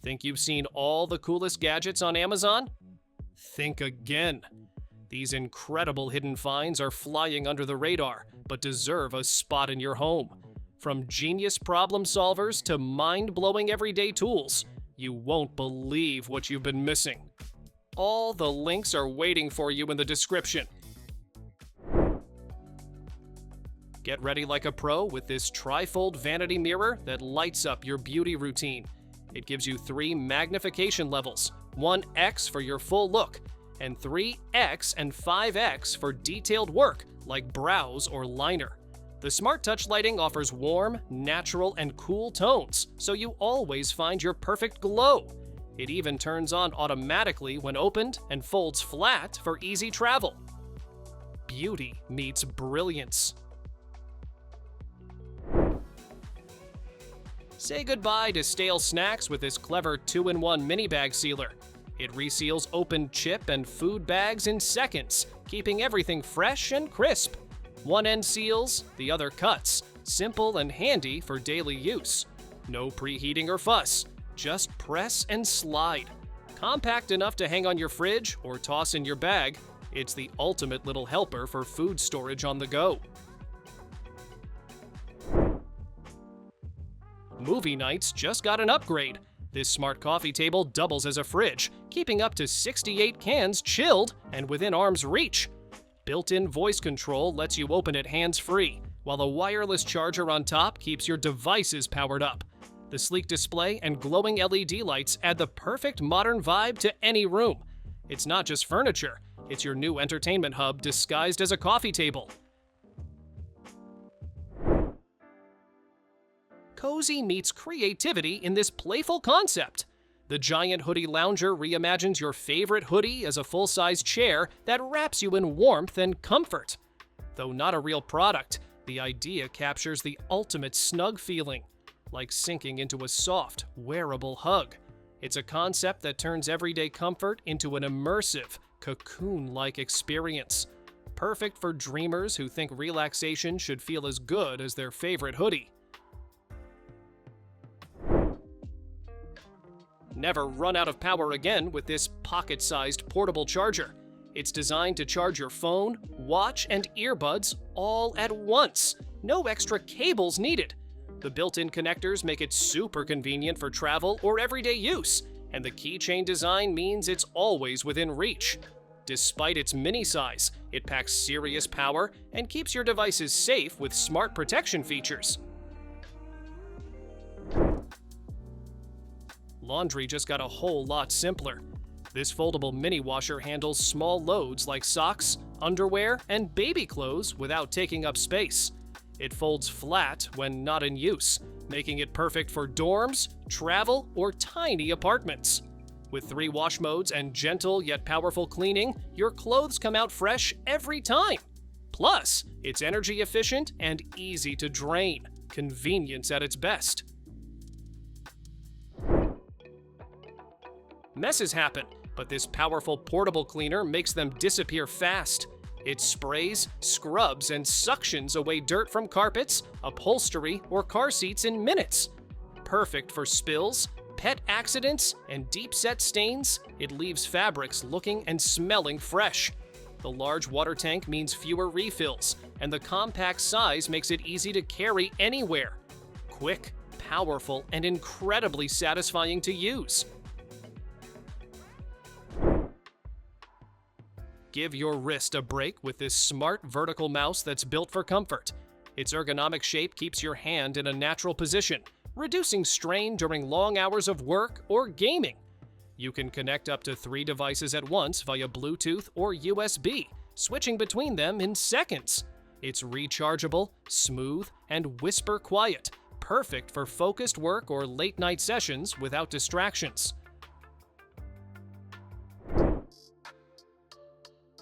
Think you've seen all the coolest gadgets on Amazon? Think again. These incredible hidden finds are flying under the radar, but deserve a spot in your home. From genius problem solvers to mind-blowing everyday tools, you won't believe what you've been missing. All the links are waiting for you in the description. Get ready like a pro with this trifold vanity mirror that lights up your beauty routine. It gives you 3 magnification levels, 1x for your full look, and 3x and 5x for detailed work like brows or liner. The Smart Touch lighting offers warm, natural, and cool tones, so you always find your perfect glow. It even turns on automatically when opened and folds flat for easy travel. Beauty meets brilliance. Say goodbye to stale snacks with this clever 2-in-1 mini bag sealer. It reseals open chip and food bags in seconds, keeping everything fresh and crisp. One end seals, the other cuts. Simple and handy for daily use. No preheating or fuss, just press and slide. Compact enough to hang on your fridge or toss in your bag, it's the ultimate little helper for food storage on the go. Movie nights just got an upgrade. This smart coffee table doubles as a fridge, keeping up to 68 cans chilled and within arm's reach. Built-in voice control lets you open it hands-free, while the wireless charger on top keeps your devices powered up. The sleek display and glowing LED lights add the perfect modern vibe to any room. It's not just furniture, it's your new entertainment hub disguised as a coffee table. Cozy meets creativity in this playful concept. The giant Hoodie Lounger reimagines your favorite hoodie as a full-size chair that wraps you in warmth and comfort. Though not a real product, the idea captures the ultimate snug feeling, like sinking into a soft, wearable hug. It's a concept that turns everyday comfort into an immersive, cocoon-like experience. Perfect for dreamers who think relaxation should feel as good as their favorite hoodie. Never run out of power again with this pocket-sized portable charger. It's designed to charge your phone, watch, and earbuds all at once. No extra cables needed. The built-in connectors make it super convenient for travel or everyday use, and the keychain design means it's always within reach. Despite its mini size, it packs serious power and keeps your devices safe with smart protection features. Laundry just got a whole lot simpler. This foldable mini washer handles small loads like socks, underwear, and baby clothes without taking up space. It folds flat when not in use, making it perfect for dorms, travel, or tiny apartments. With 3 wash modes and gentle yet powerful cleaning, your clothes come out fresh every time. Plus, it's energy efficient and easy to drain. Convenience at its best. Messes happen, but this powerful portable cleaner makes them disappear fast. It sprays, scrubs, and suctions away dirt from carpets, upholstery, or car seats in minutes. Perfect for spills, pet accidents, and deep-set stains, it leaves fabrics looking and smelling fresh. The large water tank means fewer refills, and the compact size makes it easy to carry anywhere. Quick, powerful, and incredibly satisfying to use. Give your wrist a break with this smart vertical mouse that's built for comfort. Its ergonomic shape keeps your hand in a natural position, reducing strain during long hours of work or gaming. You can connect up to 3 devices at once via Bluetooth or USB, switching between them in seconds. It's rechargeable, smooth, and whisper quiet, perfect for focused work or late-night sessions without distractions.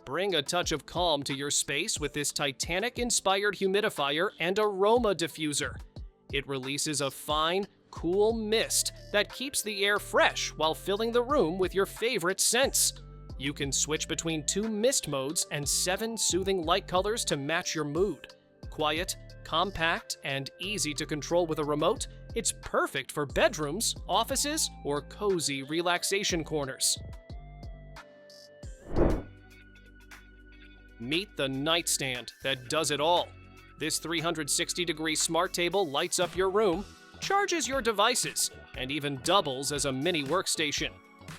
Bring a touch of calm to your space with this Titanic-inspired humidifier and aroma diffuser. It releases a fine, cool mist that keeps the air fresh while filling the room with your favorite scents. You can switch between 2 mist modes and 7 soothing light colors to match your mood. Quiet, compact, and easy to control with a remote, It's perfect for bedrooms, offices, or cozy relaxation corners. Meet the Nightstand that does it all. This 360-degree smart table lights up your room, charges your devices, and even doubles as a mini workstation.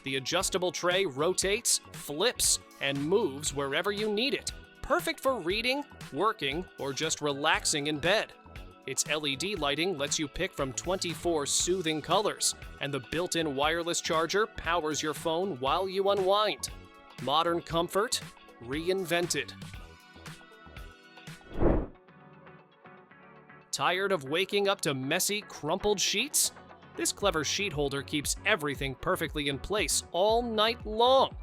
The adjustable tray rotates, flips, and moves wherever you need it. Perfect for reading, working, or just relaxing in bed. Its LED lighting lets you pick from 24 soothing colors, and the built-in wireless charger powers your phone while you unwind. Modern comfort, reinvented. Tired of waking up to messy, crumpled sheets? This clever sheet holder keeps everything perfectly in place all night long.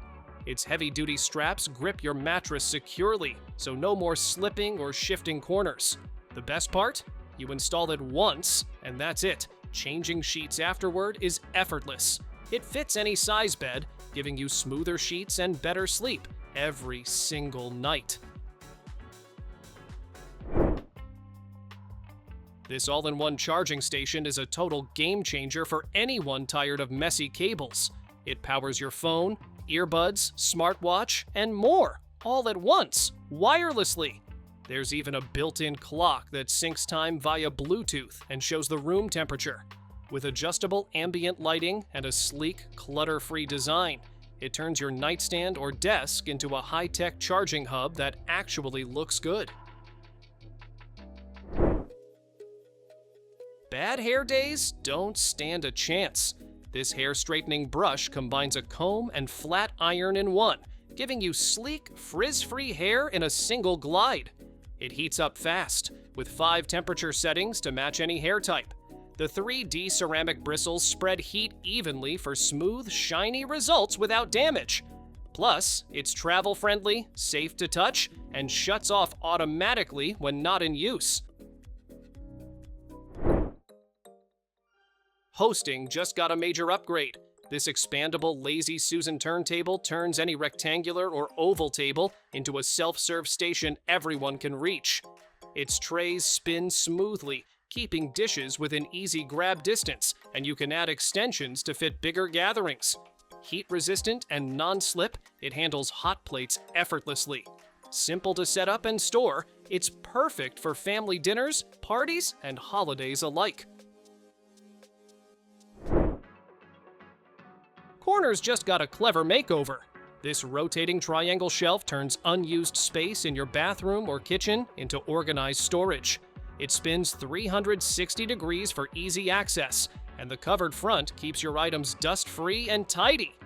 Its heavy-duty straps grip your mattress securely, so no more slipping or shifting corners. The best part? You install it once, and that's it. Changing sheets afterward is effortless. It fits any size bed, giving you smoother sheets and better sleep every single night. This all-in-one charging station is a total game changer for anyone tired of messy cables. It powers your phone, earbuds, smartwatch, and more, all at once, wirelessly. There's even a built-in clock that syncs time via Bluetooth and shows the room temperature. With adjustable ambient lighting and a sleek, clutter-free design, it turns your nightstand or desk into a high-tech charging hub that actually looks good. Bad hair days don't stand a chance. This hair straightening brush combines a comb and flat iron in one, giving you sleek, frizz-free hair in a single glide. It heats up fast, with 5 temperature settings to match any hair type. The 3D ceramic bristles spread heat evenly for smooth, shiny results without damage. Plus, it's travel-friendly, safe to touch, and shuts off automatically when not in use. Hosting just got a major upgrade. This expandable Lazy Susan turntable turns any rectangular or oval table into a self-serve station everyone can reach. Its trays spin smoothly, keeping dishes within easy grab distance, and you can add extensions to fit bigger gatherings. Heat-resistant and non-slip, it handles hot plates effortlessly. Simple to set up and store, it's perfect for family dinners, parties, and holidays alike. Corners just got a clever makeover. This rotating triangle shelf turns unused space in your bathroom or kitchen into organized storage. It spins 360 degrees for easy access, and the covered front keeps your items dust-free and tidy.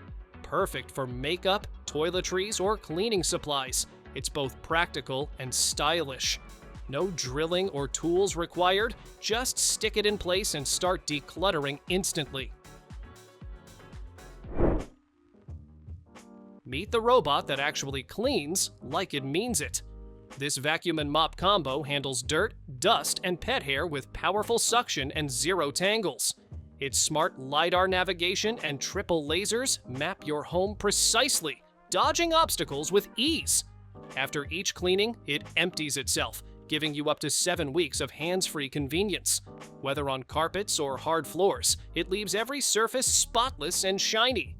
Perfect for makeup, toiletries, or cleaning supplies. It's both practical and stylish. No drilling or tools required, just stick it in place and start decluttering instantly. Meet the robot that actually cleans like it means it. This vacuum and mop combo handles dirt, dust, and pet hair with powerful suction and zero tangles. Its smart LiDAR navigation and triple lasers map your home precisely, dodging obstacles with ease. After each cleaning, it empties itself, giving you up to 7 weeks of hands-free convenience. Whether on carpets or hard floors, it leaves every surface spotless and shiny.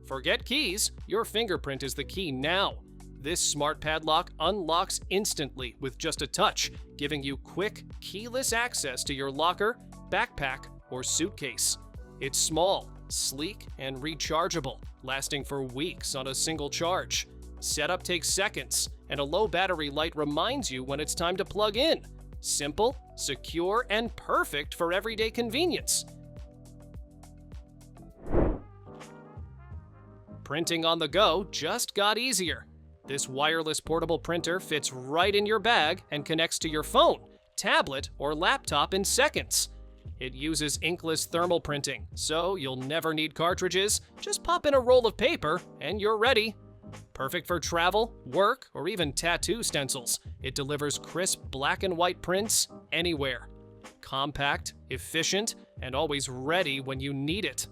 Forget keys, your fingerprint is the key now. This smart padlock unlocks instantly with just a touch, giving you quick, keyless access to your locker, backpack, or suitcase. It's small, sleek, and rechargeable, lasting for weeks on a single charge. Setup takes seconds, and a low battery light reminds you when it's time to plug in. Simple, secure, and perfect for everyday convenience. Printing on the go just got easier. This wireless portable printer fits right in your bag and connects to your phone, tablet, or laptop in seconds. It uses inkless thermal printing, so you'll never need cartridges. Just pop in a roll of paper and you're ready. Perfect for travel, work, or even tattoo stencils. It delivers crisp black and white prints anywhere. Compact, efficient, and always ready when you need it.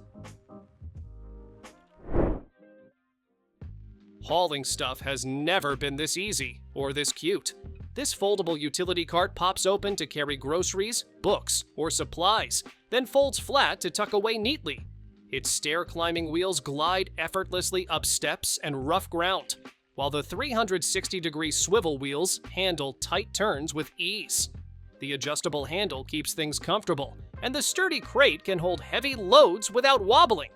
Hauling stuff has never been this easy or this cute. This foldable utility cart pops open to carry groceries, books, or supplies, then folds flat to tuck away neatly. Its stair-climbing wheels glide effortlessly up steps and rough ground, while the 360-degree swivel wheels handle tight turns with ease. The adjustable handle keeps things comfortable, and the sturdy crate can hold heavy loads without wobbling.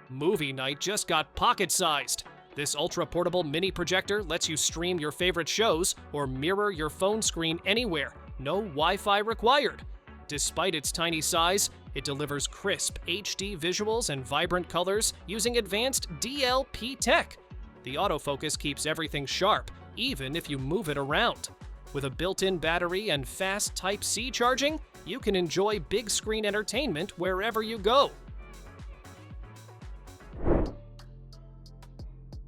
Movie night just got pocket-sized. This ultra-portable mini projector lets you stream your favorite shows or mirror your phone screen anywhere, no Wi-Fi required. Despite its tiny size, it delivers crisp HD visuals and vibrant colors using advanced DLP tech. The autofocus keeps everything sharp, even if you move it around. With a built-in battery and fast Type-C charging, you can enjoy big-screen entertainment wherever you go.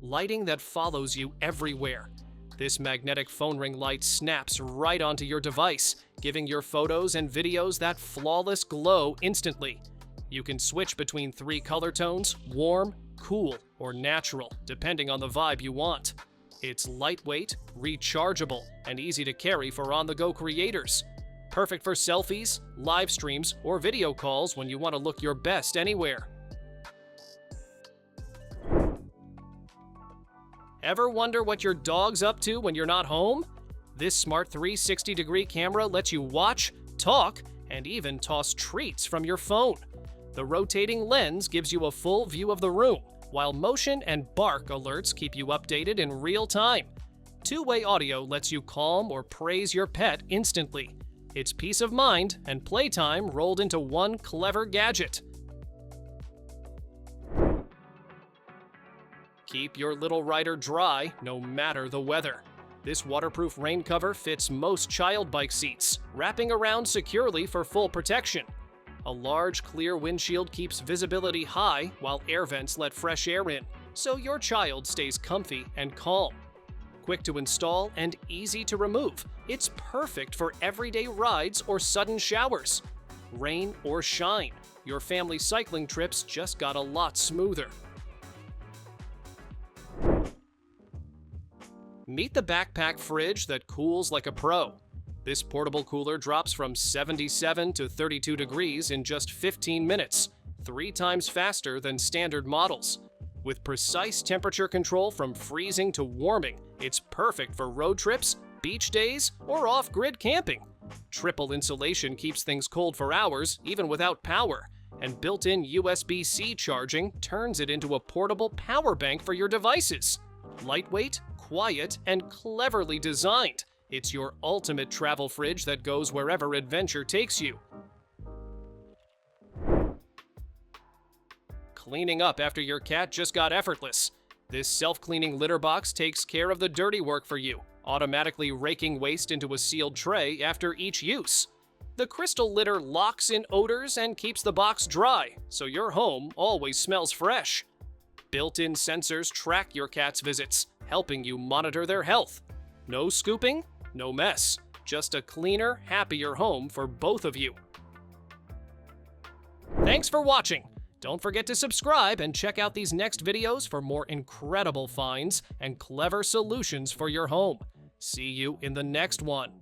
Lighting that follows you everywhere. This magnetic phone ring light snaps right onto your device, giving your photos and videos that flawless glow instantly. You can switch between 3 color tones, warm, cool, or natural, depending on the vibe you want. It's lightweight, rechargeable, and easy to carry for on-the-go creators. Perfect for selfies, live streams, or video calls when you want to look your best anywhere. Ever wonder what your dog's up to when you're not home? This smart 360-degree camera lets you watch, talk, and even toss treats from your phone. The rotating lens gives you a full view of the room, while motion and bark alerts keep you updated in real time. Two-way audio lets you calm or praise your pet instantly. It's peace of mind and playtime rolled into one clever gadget. Keep your little rider dry no matter the weather. This waterproof rain cover fits most child bike seats, wrapping around securely for full protection. A large, clear windshield keeps visibility high while air vents let fresh air in, so your child stays comfy and calm. Quick to install and easy to remove, it's perfect for everyday rides or sudden showers. Rain or shine, your family cycling trips just got a lot smoother. Meet the backpack fridge that cools like a pro. This portable cooler drops from 77 to 32 degrees in just 15 minutes, 3 times faster than standard models. With precise temperature control from freezing to warming, it's perfect for road trips, beach days, or off-grid camping. Triple insulation keeps things cold for hours, even without power, and built-in USB-C charging turns it into a portable power bank for your devices. Lightweight, quiet, and cleverly designed, it's your ultimate travel fridge that goes wherever adventure takes you. Cleaning up after your cat just got effortless. This self-cleaning litter box takes care of the dirty work for you, automatically raking waste into a sealed tray after each use. The crystal litter locks in odors and keeps the box dry, so your home always smells fresh. Built-in sensors track your cat's visits, helping you monitor their health. No scooping, no mess. Just a cleaner, happier home for both of you. Thanks for watching. Don't forget to subscribe and check out these next videos for more incredible finds and clever solutions for your home. See you in the next one.